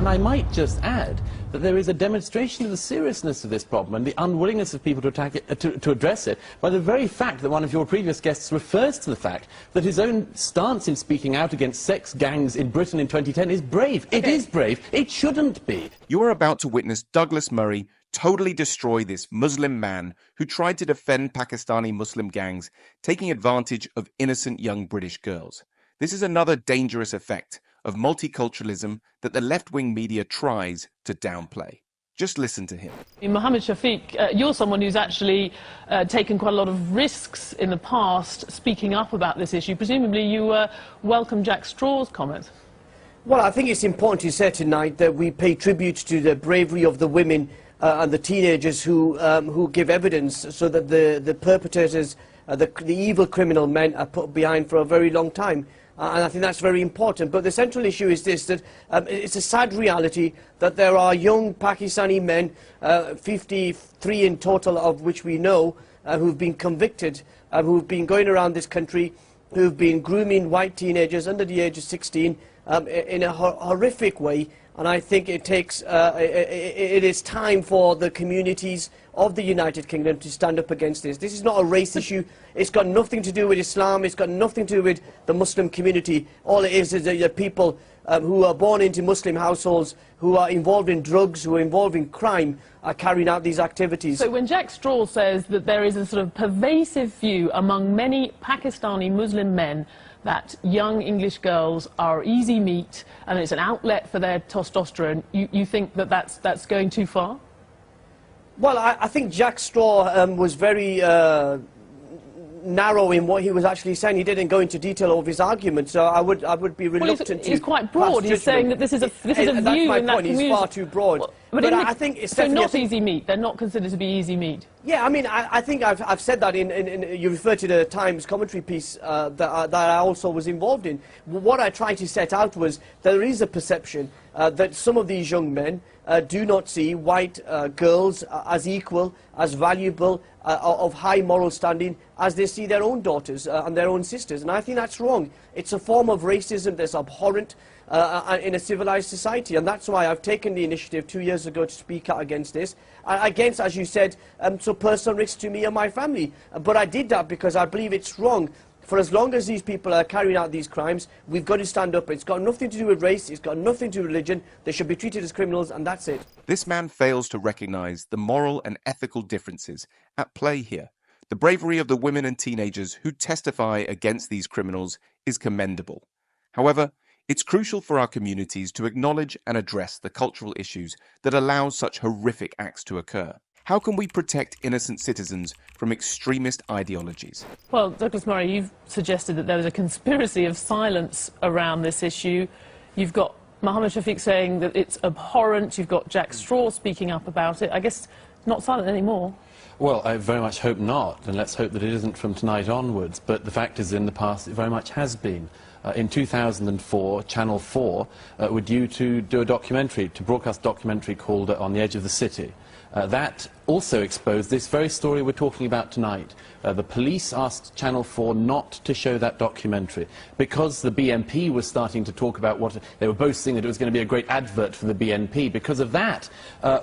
And I might just add that there is a demonstration of the seriousness of this problem and the unwillingness of people to attack it, to address it, by the very fact that one of your previous guests refers to the fact that his own stance in speaking out against sex gangs in Britain in 2010 is brave. It is brave. It shouldn't be. You are about to witness Douglas Murray totally destroy this Muslim man who tried to defend Pakistani Muslim gangs, taking advantage of innocent young British girls. This is another dangerous effect of multiculturalism that the left-wing media tries to downplay. Just listen to him. Mohammed Shafiq, you're someone who's actually taken quite a lot of risks in the past speaking up about this issue. Presumably you welcome Jack Straw's comments. Well, I think it's important to say tonight that we pay tribute to the bravery of the women and the teenagers who give evidence, so that the perpetrators, the evil criminal men, are put behind for a very long time. And I think that's very important. But the central issue is this, that it's a sad reality that there are young Pakistani men, 53 in total of which we know, who've been convicted, who've been going around this country, who've been grooming white teenagers under the age of 16 in a horrific way. And I think it takes, it is time for the communities of the United Kingdom to stand up against this. This is not a race issue. It's got nothing to do with Islam. It's got nothing to do with the Muslim community. All it is that people who are born into Muslim households, who are involved in drugs, who are involved in crime, are carrying out these activities. So when Jack Straw says that there is a sort of pervasive view among many Pakistani Muslim men that young English girls are easy meat and it's an outlet for their testosterone, you think that that's going too far? Well, I think Jack Straw was very narrow in what he was actually saying. He didn't go into detail of his argument, so I would be reluctant to. He's quite broad. He's saying that this is a view in that community. That's my point. He's far too broad. Well, but I think it's so not easy meat. They're not considered to be easy meat. Yeah, I mean, I think I've said that in you referred to the Times commentary piece that I also was involved in. What I tried to set out was there is a perception that some of these young men do not see white girls as equal, as valuable, of high moral standing as they see their own daughters and their own sisters. And I think that's wrong. It's a form of racism that's abhorrent in a civilized society, and that's why I've taken the initiative 2 years ago to speak out against this, against, as you said, so personal risk to me and my family. But I did that because I believe it's wrong. For as long as these people are carrying out these crimes, we've got to stand up. It's got nothing to do with race, it's got nothing to do with religion. They should be treated as criminals, and that's it. This man fails to recognize the moral and ethical differences at play here. The bravery of the women and teenagers who testify against these criminals is commendable. However, it's crucial for our communities to acknowledge and address the cultural issues that allow such horrific acts to occur. How can we protect innocent citizens from extremist ideologies? Well, Douglas Murray, you've suggested that there was a conspiracy of silence around this issue. You've got Mohammed Shafiq saying that it's abhorrent. You've got Jack Straw speaking up about it. I guess not silent anymore. Well, I very much hope not, and let's hope that it isn't from tonight onwards. But the fact is, in the past, it very much has been. In 2004, Channel 4 were due to do a documentary, to broadcast a documentary called On the Edge of the City. That also exposed this very story we're talking about tonight. The police asked Channel 4 not to show that documentary because the BNP was starting to talk about what they were boasting that it was going to be a great advert for the BNP. Because of that,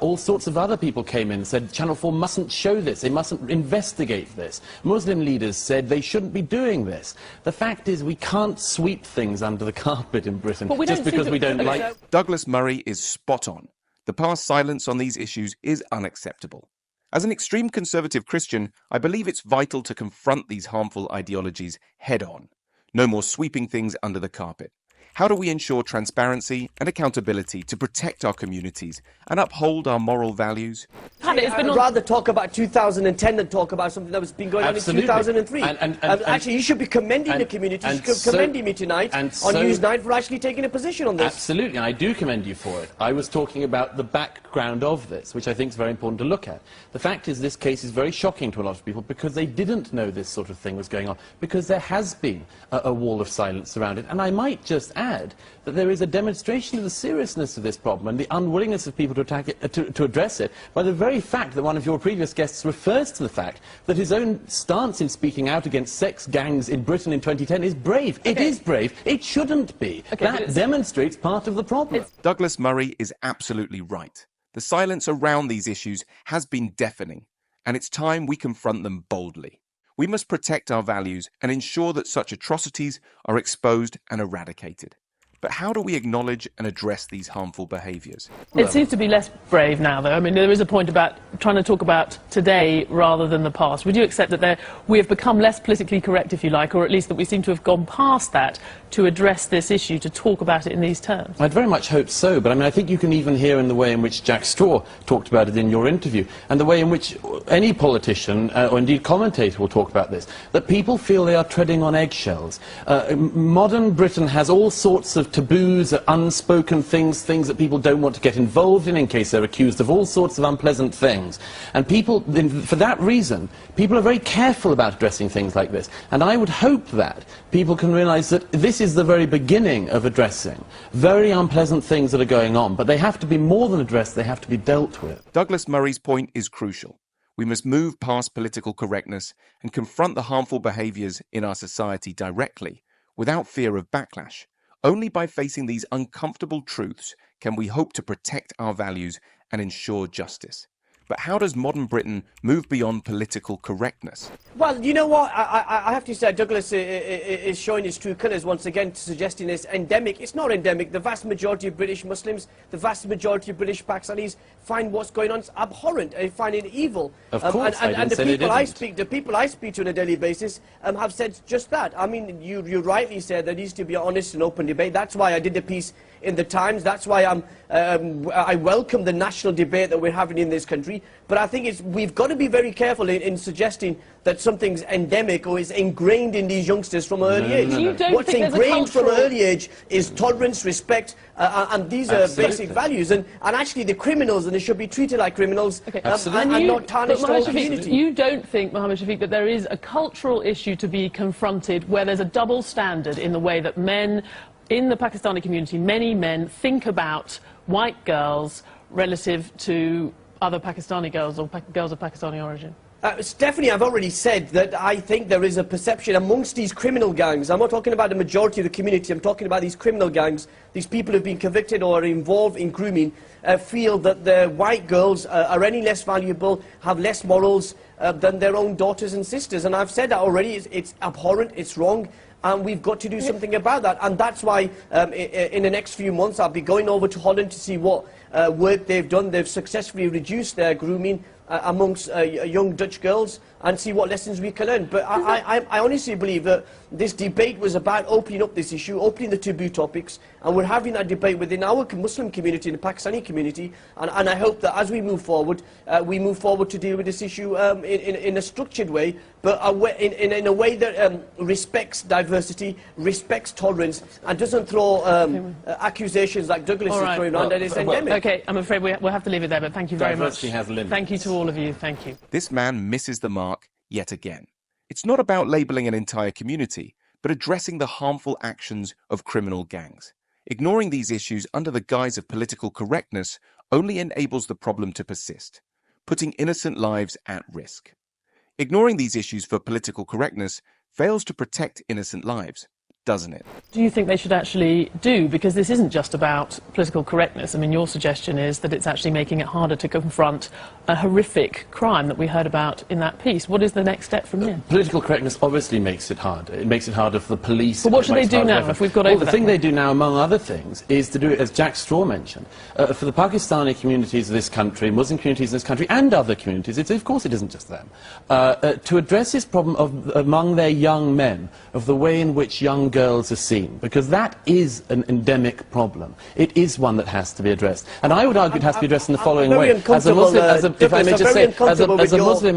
all sorts of other people came in and said Channel 4 mustn't show this, they mustn't investigate this. Muslim leaders said they shouldn't be doing this. The fact is we can't sweep things under the carpet in Britain just because we don't like. Douglas Murray is spot on. The past silence on these issues is unacceptable. As an extreme conservative Christian, I believe it's vital to confront these harmful ideologies head-on. No more sweeping things under the carpet. How do we ensure transparency and accountability to protect our communities and uphold our moral values? I'd rather talk about 2010 than talk about something that was been going on in 2003. Actually, you should be commending the community. You should be commending me tonight on Newsnight for actually taking a position on this. Absolutely, and I do commend you for it. I was talking about the background of this, which I think is very important to look at. The fact is, this case is very shocking to a lot of people because they didn't know this sort of thing was going on, because there has been a wall of silence around it. And I might just add that there is a demonstration of the seriousness of this problem and the unwillingness of people to attack it, to address it, by the very fact that one of your previous guests refers to the fact that his own stance in speaking out against sex gangs in Britain in 2010 is brave. Okay. It is brave. It shouldn't be. Okay, that demonstrates part of the problem. Douglas Murray is absolutely right. The silence around these issues has been deafening, and it's time we confront them boldly. We must protect our values and ensure that such atrocities are exposed and eradicated. But how do we acknowledge and address these harmful behaviours? It seems to be less brave now, though. I mean, there is a point about trying to talk about today rather than the past. Would you accept that we have become less politically correct, if you like, or at least that we seem to have gone past that to address this issue, to talk about it in these terms? I'd very much hope so, but I mean, I think you can even hear in the way in which Jack Straw talked about it in your interview, and the way in which any politician, or indeed commentator, will talk about this, that people feel they are treading on eggshells. Modern Britain has all sorts of taboos, unspoken things that people don't want to get involved in case they're accused of all sorts of unpleasant things. And people, for that reason, people are very careful about addressing things like this. And I would hope that people can realise that this is the very beginning of addressing very unpleasant things that are going on. But they have to be more than addressed, they have to be dealt with. Douglas Murray's point is crucial. We must move past political correctness and confront the harmful behaviours in our society directly, without fear of backlash. Only by facing these uncomfortable truths can we hope to protect our values and ensure justice. But how does modern Britain move beyond political correctness? Well, you know what? I have to say Douglas is showing his true colours once again, suggesting it's endemic. It's not endemic. The vast majority of British Muslims, the vast majority of British Pakistanis find what's going on abhorrent. They find it evil. Of course, and the people I speak to on a daily basis have said just that. I mean, you rightly said there needs to be an honest and open debate. That's why I did the piece in the Times. That's why I welcome the national debate that we're having in this country. But I think we've got to be very careful in suggesting that something's endemic or is ingrained in these youngsters from an early age. What's ingrained from an early age is tolerance, respect, and these are basic values. And actually the criminals, and they should be treated like criminals, and not tarnished the whole community. You don't think, Mohammed Shafiq, that there is a cultural issue to be confronted where there's a double standard in the way that men in the Pakistani community, many men think about white girls relative to other Pakistani girls or girls of Pakistani origin? Stephanie, I've already said that I think there is a perception amongst these criminal gangs. I'm not talking about the majority of the community, I'm talking about these criminal gangs. These people who've been convicted or are involved in grooming feel that the white girls are any less valuable, have less morals than their own daughters and sisters. And I've said that already. It's abhorrent, it's wrong. And we've got to do something about that. And that's why in the next few months I'll be going over to Holland to see what work they've done. They've successfully reduced their grooming amongst young Dutch girls and see what lessons we can learn. But I honestly believe that this debate was about opening up this issue, opening the taboo topics, and we're having that debate within our Muslim community and the Pakistani community, and I hope that as we move forward to deal with this issue in a structured way, but in a way that respects diversity, respects tolerance, and doesn't throw accusations like Douglas is throwing around that it's endemic. Okay, I'm afraid we'll have to leave it there, but thank you very much. Diversity has limits. Thank you to all of you. Thank you. This man misses the mark yet again. It's not about labelling an entire community, but addressing the harmful actions of criminal gangs. Ignoring these issues under the guise of political correctness only enables the problem to persist, putting innocent lives at risk. Ignoring these issues for political correctness fails to protect innocent lives, doesn't it? Do you think they should actually do? Because this isn't just about political correctness. I mean, your suggestion is that it's actually making it harder to confront a horrific crime that we heard about in that piece. What is the next step from here? Political correctness obviously makes it harder. It makes it harder for the police. But what should they do now, if we've got over that? The thing they do now, among other things, is to do it, as Jack Straw mentioned, for the Pakistani communities of this country, Muslim communities in this country, and other communities, of course it isn't just them, to address this problem among their young men, of the way in which young girls are seen, because that is an endemic problem. It is one that has to be addressed. And I would argue it has to be addressed in the following way. As a Muslim, if I may just say,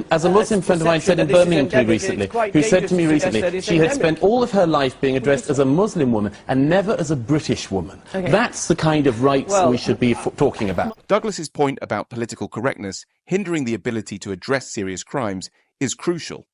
as a Muslim friend of mine said in Birmingham to me recently, who said to me recently, she had spent all of her life being addressed as a Muslim woman and never as a British woman. Okay. That's the kind of rights we should be talking about. Douglas's point about political correctness hindering the ability to address serious crimes is crucial.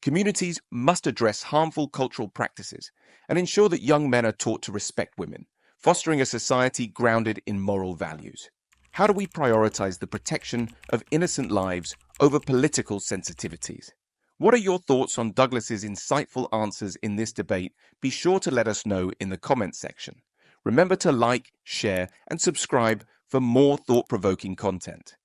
Communities must address harmful cultural practices and ensure that young men are taught to respect women, fostering a society grounded in moral values. How do we prioritize the protection of innocent lives over political sensitivities? What are your thoughts on Douglas's insightful answers in this debate? Be sure to let us know in the comments section. Remember to like, share, and subscribe for more thought-provoking content.